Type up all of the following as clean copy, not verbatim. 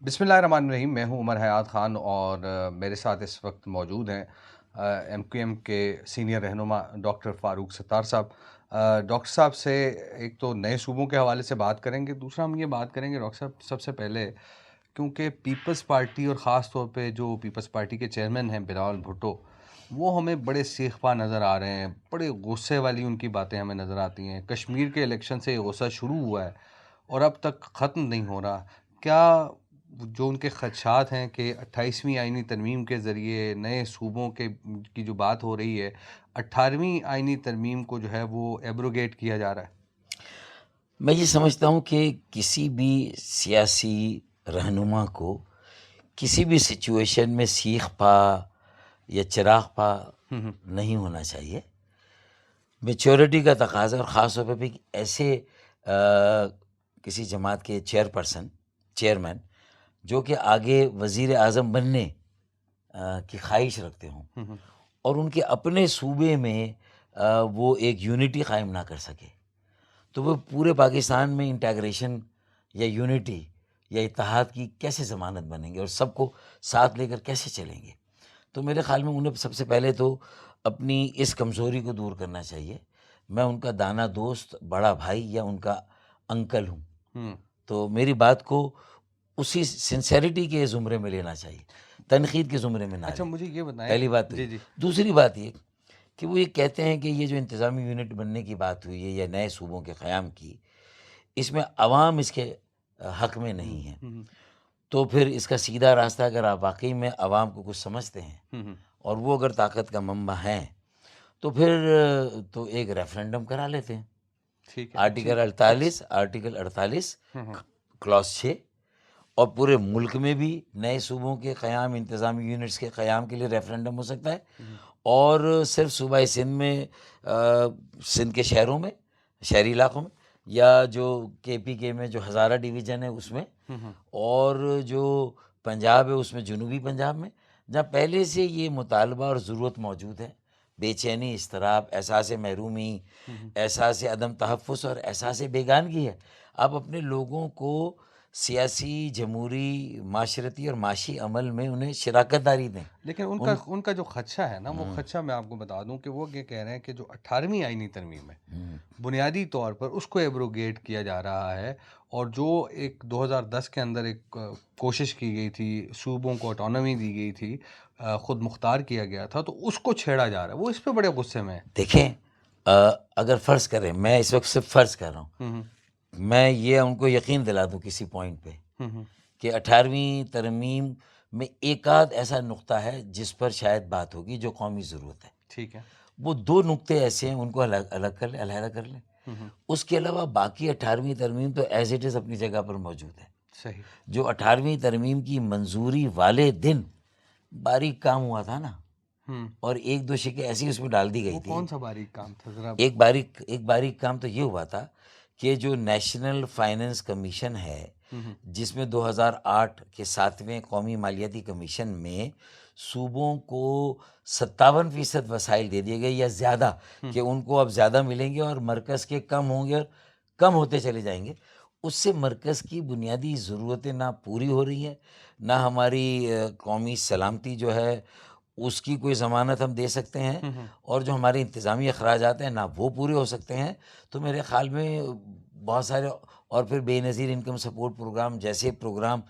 بسم اللہ الرحمن الرحیم۔ میں ہوں عمر حیات خان اور میرے ساتھ اس وقت موجود ہیں ایم کیو ایم کے سینئر رہنما ڈاکٹر فاروق ستار صاحب۔ ڈاکٹر صاحب سے ایک تو نئے صوبوں کے حوالے سے بات کریں گے، دوسرا ہم یہ بات کریں گے ڈاکٹر صاحب سب سے پہلے، کیونکہ پیپلز پارٹی اور خاص طور پہ جو پیپلز پارٹی کے چیئرمین ہیں بلاول بھٹو، وہ ہمیں بڑے سیخ پا نظر آ رہے ہیں، بڑے غصے والی ان کی باتیں ہمیں نظر آتی ہیں۔ کشمیر کے الیکشن سے یہ غصہ شروع ہوا ہے اور اب تک ختم نہیں ہو رہا۔ کیا جو ان کے خدشات ہیں کہ 28ویں آئینی ترمیم کے ذریعے نئے صوبوں کی جو بات ہو رہی ہے، 18ویں آئینی ترمیم کو جو ہے وہ ایبروگیٹ کیا جا رہا ہے؟ میں یہ سمجھتا ہوں کہ کسی بھی سیاسی رہنما کو کسی بھی سچویشن میں سیخ پا یا چراغ پا نہیں ہونا چاہیے۔ میچورٹی کا تقاضا، اور خاص طور پہ بھی ایسے کسی جماعت کے چیئرمین جو کہ آگے وزیر اعظم بننے کی خواہش رکھتے ہوں اور ان کے اپنے صوبے میں وہ ایک یونٹی قائم نہ کر سکے، تو وہ پورے پاکستان میں انٹیگریشن یا یونٹی یا اتحاد کی کیسے ضمانت بنیں گے اور سب کو ساتھ لے کر کیسے چلیں گے؟ تو میرے خیال میں انہیں سب سے پہلے تو اپنی اس کمزوری کو دور کرنا چاہیے۔ میں ان کا دانا دوست، بڑا بھائی یا ان کا انکل ہوں، تو میری بات کو اسی سنسیریٹی کے زمرے میں لینا چاہیے، تنقید کے زمرے میں نہ اچھا، لیں۔ مجھے یہ بتائیں۔ پہلی بات تو جی یہ۔ جی دوسری بات یہ کہ وہ یہ کہتے ہیں کہ یہ جو انتظامی یونٹ بننے کی بات ہوئی ہے یا نئے صوبوں کے قیام کی، اس میں عوام اس کے حق میں نہیں ہے، تو پھر اس کا سیدھا راستہ، اگر آپ واقعی میں عوام کو کچھ سمجھتے ہیں اور وہ اگر طاقت کا منبع ہیں، تو پھر تو ایک ریفرنڈم کرا لیتے ہیں۔ ٹھیک ہے، آرٹیکل 48 کلاس 6، اور پورے ملک میں بھی نئے صوبوں کے قیام، انتظامی یونٹس کے قیام کے لیے ریفرنڈم ہو سکتا ہے، اور صرف صوبہ سندھ میں سندھ کے شہروں میں، شہری علاقوں میں، یا جو کے پی کے میں جو ہزارہ ڈویژن ہے اس میں، اور جو پنجاب ہے اس میں جنوبی پنجاب میں، جہاں پہلے سے یہ مطالبہ اور ضرورت موجود ہے، بے چینی، اضطراب، احساس محرومی، احساس عدم تحفظ اور احساس بیگانگی ہے۔ آپ اپنے لوگوں کو سیاسی، جمہوری، معاشرتی اور معاشی عمل میں انہیں شراکت داری دیں۔ لیکن ان کا جو خدشہ ہے نا، وہ خدشہ میں آپ کو بتا دوں کہ وہ یہ کہہ رہے ہیں کہ جو 18ویں آئینی ترمیم ہے، بنیادی طور پر اس کو ایبروگیٹ کیا جا رہا ہے، اور جو ایک 2010 کے اندر ایک کوشش کی گئی تھی، صوبوں کو آٹونومی دی گئی تھی، خود مختار کیا گیا تھا، تو اس کو چھیڑا جا رہا ہے۔ وہ اس پہ بڑے غصے میں ہے۔ دیکھیں، اگر فرض کریں، میں اس وقت صرف فرض کر رہا ہوں، میں یہ ان کو یقین دلا دوں کسی پوائنٹ پہ کہ 18ویں ترمیم میں ایک آدھ ایسا نقطہ ہے جس پر شاید بات ہوگی جو قومی ضرورت ہے، ٹھیک ہے، وہ 2 نقطے ایسے ہیں، ان کو الگ کر لیں، علیحدہ کر لیں۔ اس کے علاوہ باقی 18ویں ترمیم تو ایز اٹ از اپنی جگہ پر موجود ہے۔ صحیح۔ جو 18ویں ترمیم کی منظوری والے دن باریک کام ہوا تھا نا، اور ایک دو شکیں ایسی اس میں ڈال دی گئی وہ تھی۔ کون سا باریک کام تھا ذرا؟ ایک باریک کام تو یہ ہوا تھا کہ جو نیشنل فائننس کمیشن ہے، جس میں 2008 کے 7ویں قومی مالیاتی کمیشن میں صوبوں کو 57% وسائل دے دیے گئے یا زیادہ، کہ ان کو اب زیادہ ملیں گے اور مرکز کے کم ہوں گے اور کم ہوتے چلے جائیں گے۔ اس سے مرکز کی بنیادی ضرورتیں نہ پوری ہو رہی ہیں، نہ ہماری قومی سلامتی جو ہے اس کی کوئی ضمانت ہم دے سکتے ہیں، اور جو ہمارے انتظامی اخراجات ہیں نہ وہ پورے ہو سکتے ہیں۔ تو میرے خیال میں بہت سارے، اور پھر بے نظیر انکم سپورٹ پروگرام جیسے پروگرام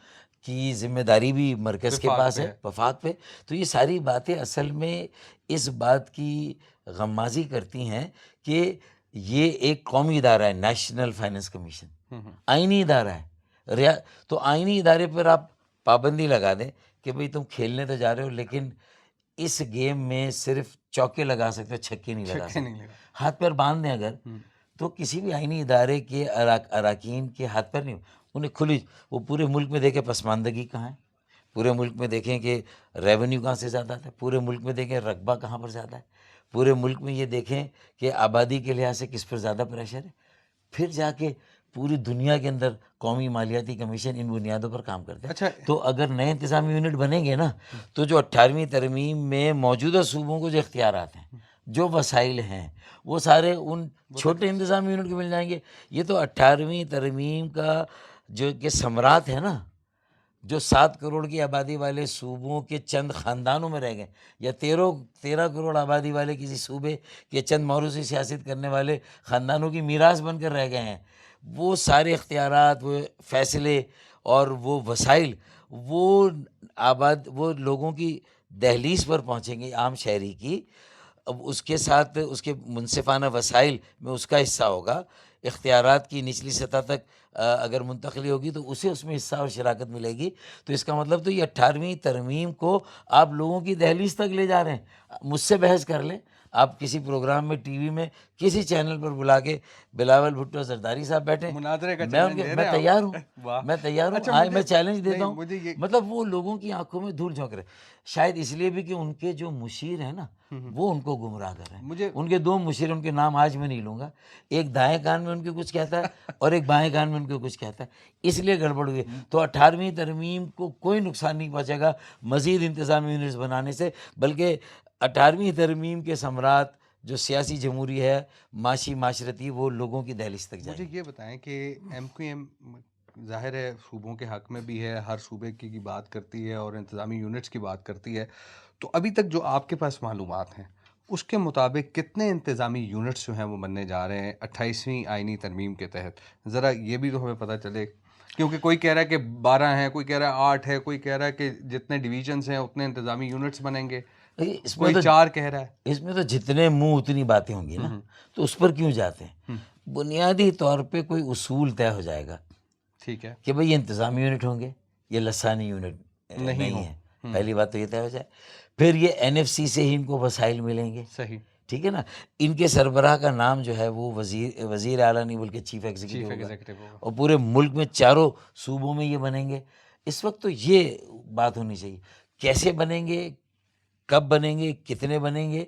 کی ذمہ داری بھی مرکز کے پاس ہے، وفاق پہ۔ تو یہ ساری باتیں اصل میں اس بات کی غمازی کرتی ہیں کہ یہ ایک قومی ادارہ ہے، نیشنل فائننس کمیشن، آئینی ادارہ ہے، تو آئینی ادارے پر آپ پابندی لگا دیں کہ بھئی تم کھیلنے تو جا رہے ہو، لیکن اس گیم میں صرف چوکے لگا سکتے ہو، چھکے نہیں لگا سکتے، ہاتھ پیر باندھ دیں اگر، تو کسی بھی آئینی ادارے کے اراکین کے ہاتھ پیر نہیں، انہیں کھلی، وہ پورے ملک میں دیکھیں پسماندگی کہاں ہے، پورے ملک میں دیکھیں کہ ریونیو کہاں سے زیادہ ہے، پورے ملک میں دیکھیں رقبہ کہاں پر زیادہ ہے، پورے ملک میں یہ دیکھیں کہ آبادی کے لحاظ سے کس پر زیادہ پریشر ہے، پھر جا کے پوری دنیا کے اندر قومی مالیاتی کمیشن ان بنیادوں پر کام کرتے ہیں۔ تو اگر نئے انتظامی یونٹ بنیں گے نا، تو جو 18ویں ترمیم میں موجودہ صوبوں کو جو اختیارات ہیں، جو وسائل ہیں، وہ سارے ان چھوٹے انتظامی یونٹ کو مل جائیں گے۔ یہ تو 18ویں ترمیم کا جو کہ ثمرات ہے نا، جو 7 کروڑ کی آبادی والے صوبوں کے چند خاندانوں میں رہ گئے، یا 13 کروڑ آبادی والے کسی صوبے کے چند موروثی سیاست کرنے والے خاندانوں کی میراث بن کر رہ گئے ہیں، وہ سارے اختیارات، وہ فیصلے اور وہ وسائل وہ لوگوں کی دہلیز پر پہنچیں گے، عام شہری کی. اب اس کے ساتھ اس کے منصفانہ وسائل میں اس کا حصہ ہوگا. اختیارات کی نچلی سطح تک اگر منتقلی ہوگی تو اسے اس میں حصہ اور شراکت ملے گی. تو اس کا مطلب تو یہ 18ویں ترمیم کو آپ لوگوں کی دہلیز تک لے جا رہے ہیں. مجھ سے بحث کر لیں، آپ کسی پروگرام میں، ٹی وی میں، کسی چینل پر بلا کے بلاول بھٹو زرداری صاحب بیٹھے، مناظرے کا میں چیلنج دے رہے میں ہیں تیار ہوں، واہ. میں تیار ہوں. اچھا، آئے میں چیلنج دیتا نہیں، ہوں. مجھے یہ مطلب وہ لوگوں کی آنکھوں میں دھول جھونک رہے، شاید اس لیے بھی کہ ان کے جو مشیر ہیں نا وہ ان کو گمراہ کر رہے ہیں. مجھے ان کے 2 مشیر، ان کے نام آج میں نہیں لوں گا، ایک دائیں کان میں ان کے کچھ کہتا ہے اور ایک بائیں کان میں ان کے کچھ کہتا ہے، اس لیے گڑبڑ ہوئی. تو 18ویں ترمیم کو کوئی نقصان نہیں پہنچے گا مزید انتظامی یونٹس بنانے سے، بلکہ 18ویں ترمیم کے ثمرات جو سیاسی جمہوری ہے، معاشی معاشرتی، وہ لوگوں کی دہلیز تک جائیں مجھے گے. یہ بتائیں کہ ایم کیو ایم ظاہر ہے صوبوں کے حق میں بھی ہے، ہر صوبے کی بات کرتی ہے اور انتظامی یونٹس کی بات کرتی ہے. تو ابھی تک جو آپ کے پاس معلومات ہیں اس کے مطابق کتنے انتظامی یونٹس جو ہیں وہ بننے جا رہے ہیں 28ویں آئینی ترمیم کے تحت؟ ذرا یہ بھی تو ہمیں پتہ چلے، کیونکہ کوئی کہہ رہا ہے کہ 12 ہیں، کوئی کہہ رہا ہے 8 ہے، کوئی کہہ رہا ہے کہ جتنے ڈویژنز ہیں اتنے انتظامی یونٹس بنیں گے، اس میں کوئی تو 4 کہہ رہا ہے. اس میں تو جتنے منہ اتنی باتیں ہوں گی نا، تو اس پر کیوں جاتے ہیں؟ بنیادی طور پہ کوئی اصول طے ہو جائے گا ٹھیک ہے، کہ بھئی یہ انتظامی یونٹ ہوں گے، یہ لسانی یونٹ نہیں ہے. پہلی بات تو یہ طے ہو جائے. پھر یہ این ایف سی سے ہی ان کو وسائل ملیں گے، صحیح. ٹھیک ہے نا. ان کے سربراہ کا نام جو ہے وہ وزیر اعلیٰ نہیں بلکہ چیف ایگزیکٹو ہوگا، ہوگا. اور پورے ملک میں چاروں صوبوں میں یہ بنیں گے. اس وقت تو یہ بات ہونی چاہیے، کیسے بنیں گے، کب بنیں گے، کتنے بنیں گے،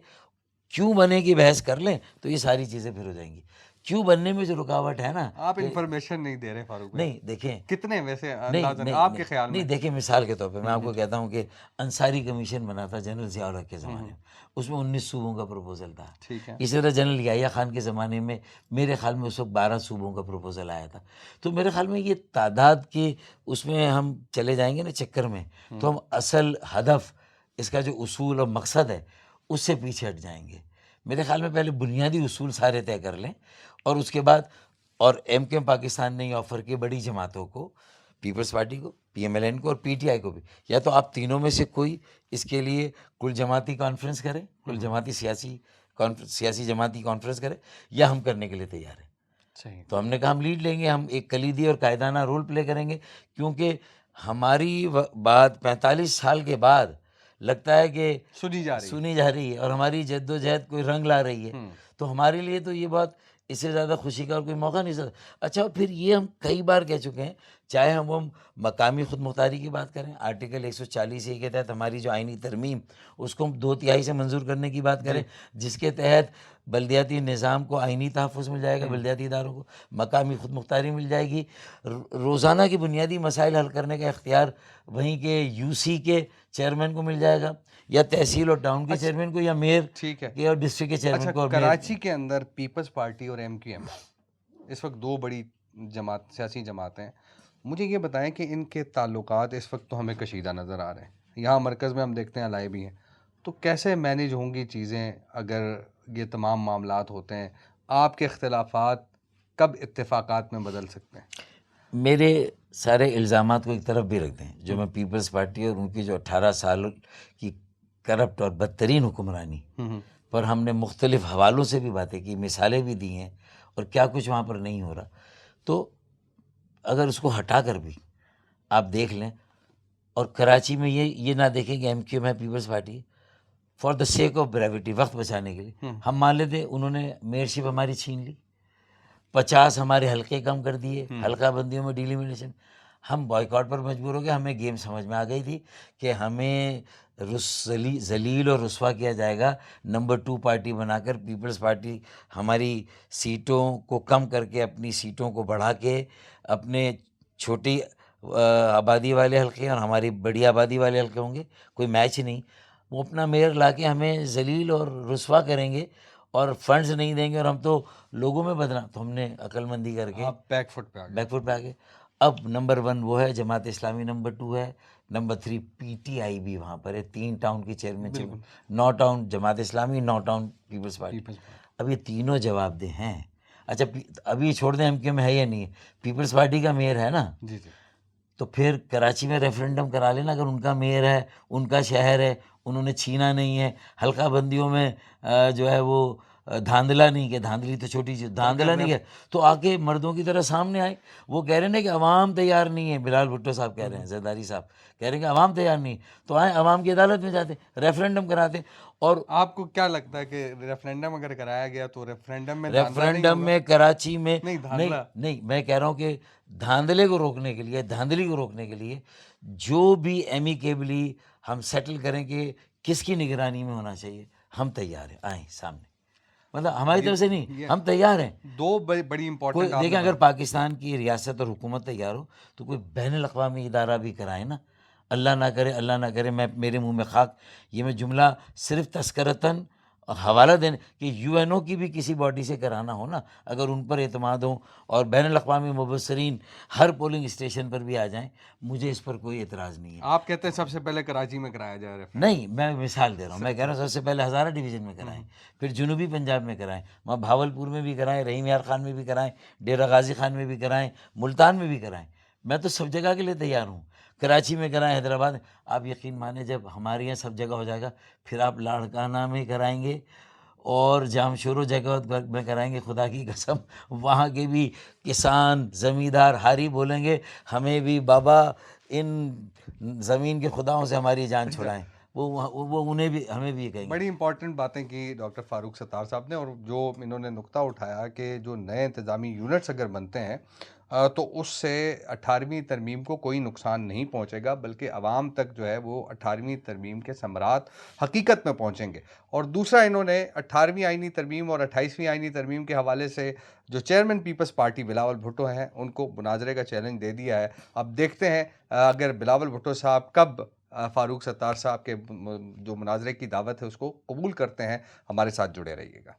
کیوں بنے کی بحث کر لیں تو یہ ساری چیزیں پھر ہو جائیں گی. کیوں بننے میں جو رکاوٹ ہے نا، آپ انفارمیشن نہیں دے رہے فاروق بھائی. نہیں دیکھیں، کتنے ویسے نہیں اندازاً نہیں آپ کے خیال میں؟ نہیں دیکھیں، مثال کے طور پہ میں آپ کو کہتا ہوں کہ انصاری کمیشن بنا تھا جنرل ضیاء الحق کے زمانے میں، اس میں 19 صوبوں کا پروپوزل تھا. ٹھیک ہے. اسی طرح جنرل یحییٰ خان کے زمانے میں میرے خیال میں اس وقت 12 صوبوں کا پروپوزل آیا تھا. تو میرے خیال میں یہ تعداد کی اس میں ہم چلے جائیں گے نا چکر میں، تو ہم اصل ہدف، اس کا جو اصول اور مقصد ہے، اس سے پیچھے ہٹ جائیں گے. میرے خیال میں پہلے بنیادی اصول سارے طے کر لیں، اور اس کے بعد، اور ایم کیو ایم پاکستان نے یہ آفر کیا بڑی جماعتوں کو، پیپلز پارٹی کو، پی ایم ایل این کو اور پی ٹی آئی کو بھی، یا تو آپ تینوں میں سے کوئی اس کے لیے کل جماعتی کانفرنس کریں، کل جماعتی سیاسی جماعتی کانفرنس کریں، یا ہم کرنے کے لیے تیار ہیں. صحیح. تو ہم نے کہا ہم لیڈ لیں گے، ہم ایک کلیدی اور قائدانہ رول پلے کریں گے، کیونکہ ہماری بات 45 سال کے بعد لگتا ہے کہ سنی جا رہی ہے، اور ہماری جد و جہد کوئی رنگ لا رہی ہے. تو ہمارے لیے تو یہ بات، اس سے زیادہ خوشی کا اور کوئی موقع نہیں سکتا. اچھا، پھر یہ ہم کئی بار کہہ چکے ہیں، چاہے ہم مقامی خود مختاری کی بات کریں، آرٹیکل 140 کے تحت ہماری جو آئینی ترمیم، اس کو ہم 2/3 سے منظور کرنے کی بات کریں، جس کے تحت بلدیاتی نظام کو آئینی تحفظ مل جائے گا، بلدیاتی اداروں کو مقامی خود مختاری مل جائے گی، روزانہ کی بنیادی مسائل حل کرنے کا اختیار وہیں کے یو سی کے چیئرمین کو مل جائے گا، یا تحصیل اور ٹاؤن کے چیئرمین کو، یا میئر ٹھیک ہے. کے اور ڈسٹرکٹ کے چیئرمین کو. اور کراچی کے اندر پیپلز پارٹی اور ایم کیو ایم اس وقت 2 بڑی سیاسی جماعتیں ہیں. مجھے یہ بتائیں کہ ان کے تعلقات اس وقت تو ہمیں کشیدہ نظر آ رہے ہیں، یہاں مرکز میں ہم دیکھتے ہیں لائے بھی ہیں. تو کیسے مینیج ہوں گی چیزیں اگر یہ تمام معاملات ہوتے ہیں؟ آپ کے اختلافات کب اتفاقات میں بدل سکتے ہیں؟ میرے سارے الزامات کو ایک طرف بھی رکھ دیں، جو میں پیپلز پارٹی اور ان کی جو 18 سال کی کرپٹ اور بدترین حکمرانی پر ہم نے مختلف حوالوں سے بھی باتیں کی، مثالیں بھی دی ہیں، اور کیا کچھ وہاں پر نہیں ہو رہا. تو اگر اس کو ہٹا کر بھی آپ دیکھ لیں، اور کراچی میں یہ نہ دیکھیں کہ ایم کیو ایم ہے، Peoples Party, for the sake of brevity, وقت بچانے کے لیے ہم مان لیتے انہوں نے میئرشپ ہماری چھین لی، 50 ہمارے حلقے کم کر دیے، حلقہ بندیوں میں ڈیلیمیٹیشن، ہم بائیکاٹ پر مجبور ہو گئے. ہمیں گیم سمجھ میں آ گئی تھی کہ ہمیں ذلیل اور رسوا کیا جائے گا نمبر 2 پارٹی بنا کر. پیپلز پارٹی ہماری سیٹوں کو کم کر کے اپنی سیٹوں کو بڑھا کے، اپنے چھوٹی آبادی والے حلقے اور ہماری بڑی آبادی والے حلقے ہوں گے، کوئی میچ نہیں، وہ اپنا میئر لا کے ہمیں ذلیل اور رسوا کریں گے، اور فنڈز نہیں دیں گے، اور ہم تو لوگوں میں بدنام. تو ہم نے عقل مندی کر کے آپ بیک فٹ پہ آ گئے. آ گئے. اب نمبر 1 وہ ہے، جماعت اسلامی نمبر 2 ہے، نمبر 3 پی ٹی آئی بھی وہاں پر ہے، 3 ٹاؤن کی چیئرمین شپ، بالکل 9 ٹاؤن جماعت اسلامی، 9 ٹاؤن پیپلز پارٹی۔ پیپلز پارٹی۔ اب یہ تینوں جواب دہ ہیں۔ اچھا ابھی چھوڑ دیں ایم کیو میں ہے یا نہیں ہے، پیپلز پارٹی کا میئر ہے نا، جی جی تو پھر کراچی میں ریفرنڈم کرا لینا، اگر ان کا میئر ہے، ان کا شہر ہے، انہوں نے چھینا نہیں ہے، حلقہ بندیوں میں جو ہے وہ دھاندلا نہیں کیا، دھاندلی تو چھوٹی چیز، دھاندلا نہیں ہے، تو آ کے مردوں کی طرح سامنے آئے۔ وہ کہہ رہے ہیں کہ عوام تیار نہیں ہے، بلال بھٹو صاحب کہہ رہے ہیں، زرداری صاحب کہہ رہے ہیں کہ عوام تیار نہیں، تو آئیں عوام کی عدالت میں جاتے، ریفرنڈم کراتے۔ اور آپ کو کیا لگتا ہے کہ ریفرینڈم اگر کرایا گیا تو ریفرینڈم میں دھاندلا نہیں ریفرنڈم ہوگا؟ میں کراچی میں نہیں نہیں دھاندلا نہیں، میں کہہ رہا ہوں کہ دھاندلے کو روکنے کے لیے، دھاندلی کو روکنے کے لیے جو بھی ایمیکیبلی ہم سیٹل کریں کہ کس کی نگرانی میں ہونا چاہیے، ہم تیار ہیں، آئیں سامنے، مطلب ہماری طرف سے نہیں، یہ ہم تیار ہیں۔ دو بڑی کوئی امپورٹنٹ آپ دیکھیں نے اگر بات، پاکستان کی ریاست اور حکومت تیار ہو تو کوئی بین الاقوامی ادارہ بھی کرائے نا، اللہ نہ کرے، اللہ نہ کرے، میں میرے منہ میں خاک، یہ میں جملہ صرف تذکرتاً حوالہ دینے کہ یو این او کی بھی کسی باڈی سے کرانا ہو نا، اگر ان پر اعتماد ہو اور بین الاقوامی مبصرین ہر پولنگ اسٹیشن پر بھی آ جائیں، مجھے اس پر کوئی اعتراض نہیں ہے۔ آپ کہتے ہیں سب سے پہلے کراچی میں کرایا جائے ریفرینڈم؟ نہیں، میں مثال دے رہا ہوں، میں کہہ رہا ہوں سب سے پہلے ہزارہ ڈویژن میں کرائیں، پھر جنوبی پنجاب میں کرائیں، وہاں بھاولپور میں بھی کرائیں، رحیم یار خان میں بھی کرائیں، ڈیرہ غازی خان میں بھی کرائیں، ملتان میں بھی کرائیں، میں تو سب جگہ کے لیے تیار ہوں، کراچی میں کرائیں، حیدرآباد۔ آپ یقین مانیں جب ہمارے یہاں سب جگہ ہو جائے گا، پھر آپ لاڑکانہ میں کرائیں گے اور جامشورو جگہ میں کرائیں گے، خدا کی قسم وہاں کے بھی کسان زمیندار ہاری بولیں گے ہمیں بھی بابا ان زمین کے خداؤں سے ہماری جان چھڑائیں، وہ انہیں بھی ہمیں بھی کہیں گے۔ بڑی امپورٹنٹ باتیں کی ڈاکٹر فاروق ستار صاحب نے، اور جو انہوں نے نقطہ اٹھایا کہ جو نئے انتظامی یونٹس اگر بنتے ہیں تو اس سے 18ویں ترمیم کو کوئی نقصان نہیں پہنچے گا، بلکہ عوام تک جو ہے وہ 18ویں ترمیم کے ثمرات حقیقت میں پہنچیں گے۔ اور دوسرا، انہوں نے 18ویں آئینی ترمیم اور 28ویں آئینی ترمیم کے حوالے سے جو چیئرمین پیپلز پارٹی بلاول بھٹو ہیں ان کو مناظرے کا چیلنج دے دیا ہے۔ اب دیکھتے ہیں اگر بلاول بھٹو صاحب کب فاروق ستار صاحب کے جو مناظرے کی دعوت ہے اس کو قبول کرتے ہیں۔ ہمارے ساتھ جڑے رہیے گا۔